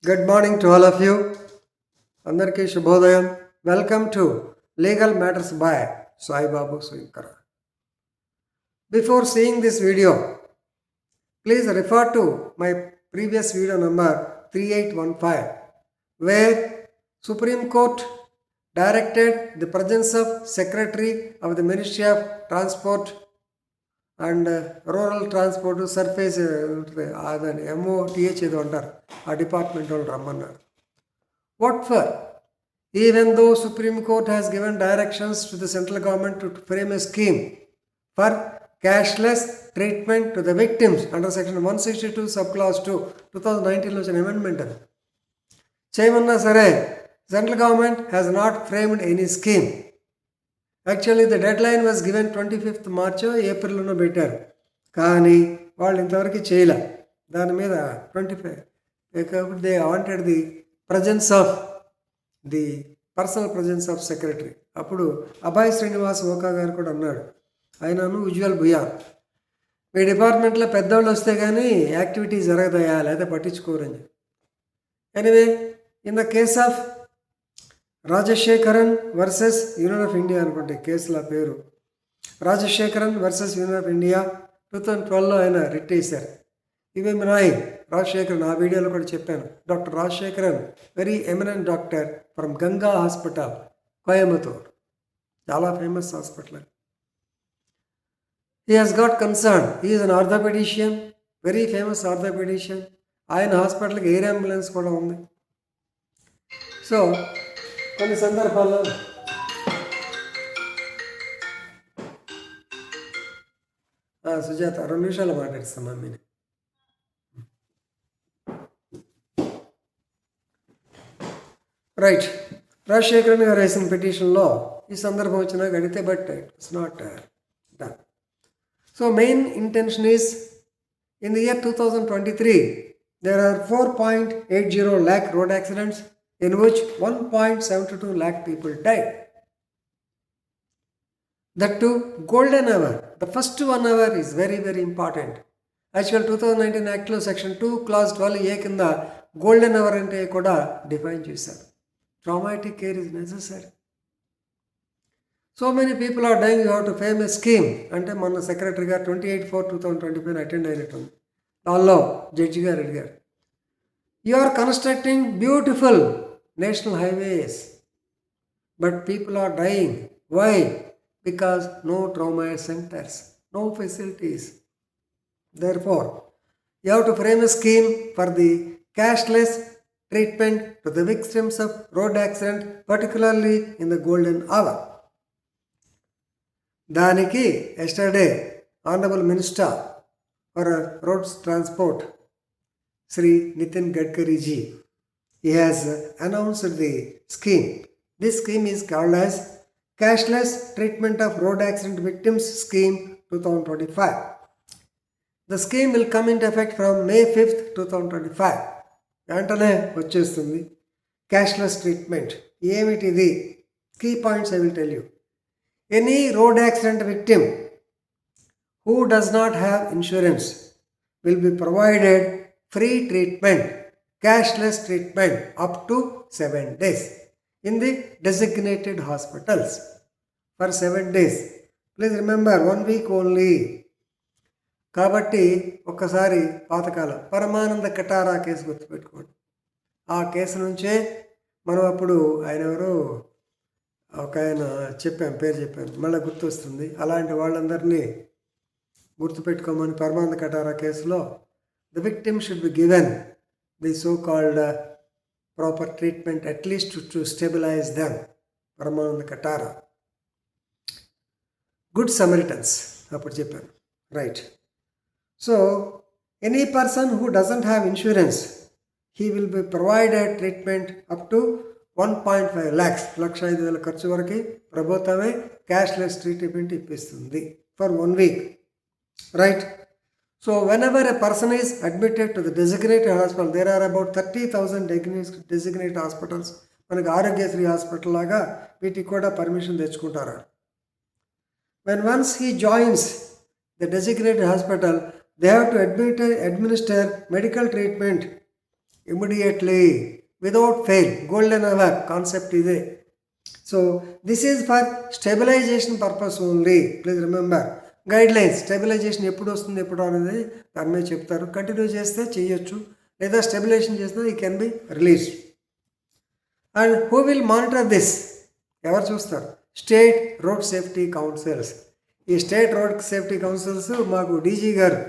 Good morning to all of you. Andarki Shubhodayam. Welcome to Legal Matters by Sai Babu Swinkara. Before seeing this video, please refer to my previous video number 3815, where Supreme Court directed the presence of Secretary of the Ministry of Transport and Rural Transport Surface MOTH ఏదో అంటారు ఆ department వాళ్ళు రమ్మన్నారు. What for? Even though Supreme Court has given directions to the central government to frame a scheme for cashless treatment to the victims under section 162 subclause 2 2019 వచ్చిన amendment అది చేయమన్నా సరే central government has not framed any scheme. Actually the dead line was given 25th March ఏప్రిల్లోనో పెట్టారు, కానీ వాళ్ళు ఇంతవరకు చేయలే. దాని మీద 25 they wanted the presence of the personal presence of secretary. అప్పుడు అభయ్ శ్రీనివాస్ ఓకా గారు కూడా అన్నాడు, ఆయనను ఉజ్వల్ భుయాన్, మీ డిపార్ట్మెంట్లో పెద్దవాళ్ళు వస్తే కానీ యాక్టివిటీ జరగదయా, లేదా పట్టించుకోరని. Anyway, in the case of Rajasekharan versus union of India అనుకుంటే కేసుల పేరు, Rajasekharan versus union of India 2012లో ఆయన రిట్ వేశారు. ఇవేమి రాయ్ రాజశేఖరన్, ఆ వీడియోలో కూడా చెప్పాను. Doctor Rajasekharan, very eminent doctor from Ganga hospital, Coimbatore, చాలా famous hospital. He has got concern, he is an orthopedician, very famous orthopedician. ఆయన హాస్పిటల్కి ఎయిర్ అంబులెన్స్ కూడా ఉంది. సో కొన్ని సందర్భాల్లో సుజాత 2 నిమిషాలు మాట్లాడిస్తాం మమ్మీని. రైట్, రాజశేఖరన్ గారు వేసిన పిటిషన్లో ఈ సందర్భం వచ్చినా గడితే, but it's not done. So main intention is, in the year 2023 there are 4.80 lakh road accidents in which 1.72 lakh people died. That too, golden hour, the first 1 hour is very, very important. Actually 2019 Actలో section 2 clause 12A కింద golden hour అంటే కూడా define చేశారు. Traumatic care is necessary. So many people are dying, you have to frame a scheme. అంటే మన secretary గారు 28/4/2025 attend అయినట్టుంది. దానిలో judge గారు అడిగారు, you are constructing beautiful national highways, but people are dying. Why? Because no trauma centers, no facilities. Therefore, you have to frame a scheme for the cashless treatment to the victims of road accident, particularly in the golden hour. దానికి yesterday Honorable Minister for Roads Transport, Sri Nitin Gadkari ji, he has announced the scheme. This scheme is called as Cashless Treatment of Road Accident Victims Scheme 2025. The scheme will come into effect from May 5th, 2025. వెంటనే వచ్చేస్తుంది cashless treatment. ఏమిటిది? Key points I will tell you. Any road accident victim who does not have insurance will be provided free treatment, cashless treatment up to 7 days in the designated hospitals for 7 days. Please remember, 1 week only. కాబట్టి ఒక్కసారి పాతకాలం పరమానంద Katara case గుర్తుపెట్టుకోండి. ఆ case నుంచే మనం అప్పుడు ఆయన ఎవరు ఒక ఆయన చెప్పాను, పేరు చెప్పాను, మళ్ళీ గుర్తొస్తుంది. అలాంటి వాళ్ళందరినీ గుర్తుపెట్టుకోమని పరమానంద కటారా కేసులో the victim should be given the so-called proper treatment, at least to stabilize them. Paramananda Katara. Good Samaritans, appudu chepparu. Right. So, any person who doesn't have insurance, he will be provided treatment up to 1.5 lakhs, 1,05,000 ఖర్చు వరకు ప్రభుత్వమే cashless treatment ఇప్పిస్తుంది for 1 week. Right. So whenever a person is admitted to the designated hospital, there are about 30,000 designated hospitals. మనకి Aarogyasri hospital లాగా వీటికి కూడా permission తెచ్చుకుంటారు. When once he joins the designated hospital, they have to administer medical treatment immediately without fail, golden hour concept ఇదే. So this is for stabilization purpose only. Please remember, guide lines. Stabilization ఎప్పుడు వస్తుంది ఎప్పుడు అనేది దాని మీద చెప్తారు. Continue చేస్తే చేయొచ్చు, లేదా స్టెబిలైజేషన్ చేస్తే ఈ can be release. And who will monitor this? ఎవరు చూస్తారు? State road safety councils. ఈ స్టేట్ రోడ్ సేఫ్టీ కౌన్సిల్స్ మాకు డీజీ గారు,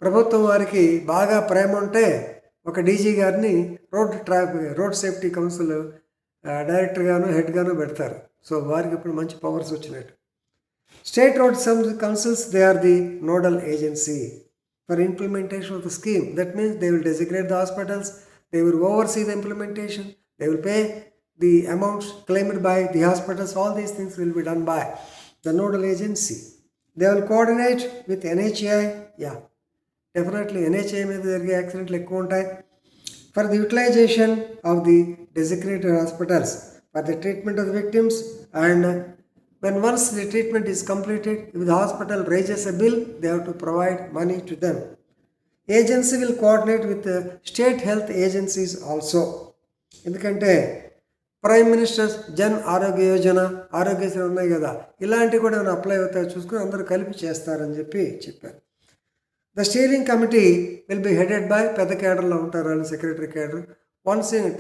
ప్రభుత్వం వారికి బాగా ప్రేమ ఉంటే ఒక డీజీ గారిని రోడ్ సేఫ్టీ కౌన్సిల్ డైరెక్టర్గాను హెడ్గాను పెడతారు. సో వారికి ఇప్పుడు మంచి పవర్స్ వచ్చినట్టు. State road councils, they are the nodal agency for implementation of the scheme. That means they will designate the hospitals, they will oversee the implementation, they will pay the amounts claimed by the hospitals. All these things will be done by the nodal agency. They will coordinate with NHI. Yeah, definitely NHI మీద జరిగే యాక్సిడెంట్లు ఎక్కువ ఉంటాయి. For the utilization of the designated hospitals for the treatment of the victims, and when once the treatment is completed, if the hospital raises a bill, they have to provide money to them. Agency will coordinate with the state health agencies also. ఎందుకంటే prime ministers Jan ఆరోగ్య యోజన, ఆరోగ్యశ్రీ ఉన్నాయి కదా, ఇలాంటివి కూడా ఏమైనా apply అవుతాయో చూసుకుని అందరూ కలిపి చేస్తారని చెప్పారు. The steering committee will be headed by, పెద్ద కేడర్లో ఉంటారు వాళ్ళు, secretary cadre.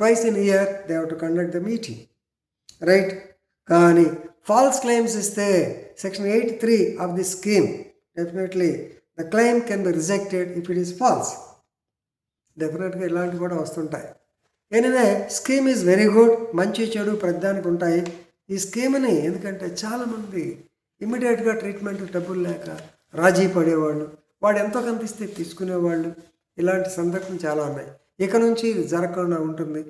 Twice in year they have to conduct the meeting, right. కానీ ఫాల్స్ క్లెయిమ్స్ ఇస్తే section 83 of the scheme, definitely the claim can be rejected if it is false. డెఫినెట్గా ఇలాంటివి కూడా వస్తుంటాయి. Anyway scheme is very good. మంచి చెడు ప్రతిదానికి ఉంటాయి. ఈ స్కీమ్ని ఎందుకంటే చాలామంది ఇమ్మీడియట్గా ట్రీట్మెంట్ డబ్బులు లేక రాజీ పడేవాళ్ళు, వాడు ఎంతో కనిపిస్తే తీసుకునేవాళ్ళు. ఇలాంటి సందర్భం చాలా ఉన్నాయి. ఇక నుంచి ఇది జరగకుండా ఉంటుంది.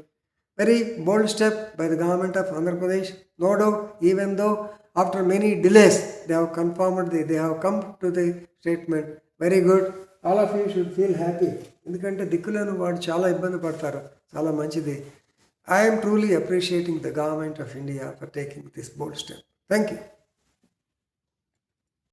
Very bold step by the government of Andhra Pradesh. No doubt, even though after many delays they have confirmed they have come to the statement. Very good. All of you should feel happy. ఎందుకంటే దిక్కులేని వాడు చాలా ఇబ్బంది పడతారు. చాలా మంచిది. I'm truly appreciating the government of India for taking this bold step. Thank you.